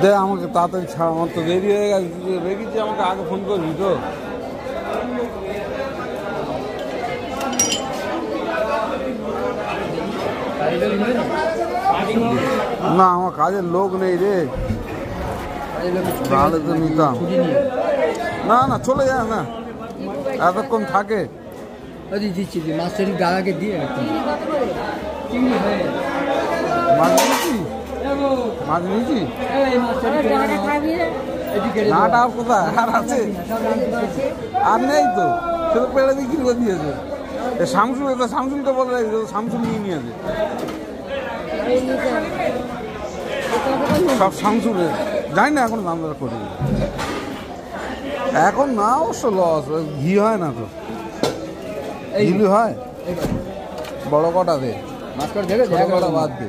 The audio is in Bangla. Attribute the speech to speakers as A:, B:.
A: দে আমাকে তাড়াতাড়ি ছাড়, আমার তো দেরি হয়ে গেছে, রেখেছি আমাকে আগে ফোন করবি তো। না আমার কাজের লোক নেই রে, তাহলে তো নিতাম। না না চলে যায় না, এতক্ষণ থাকে।
B: দিচ্ছি মাস্টারি দাদাকে দিয়ে
A: মাছ নিয়েছি, মাছ নিয়েছি নাটা কোথায় আর আছে? আর নেই তো, সে তো পেড়ে বিক্রি করে দিয়েছে। শামসুল, এটা শামসুলটা বলে রাখছে, শামসুল নিয়ে নিয়েছে সব। শামসুলের জানি না এখন দাম দর করি, এখন না অবশ্য লস, ঘি হয় না তো, ঘিলি হয় বড় কটা দে, বড় কটা বাদ দে।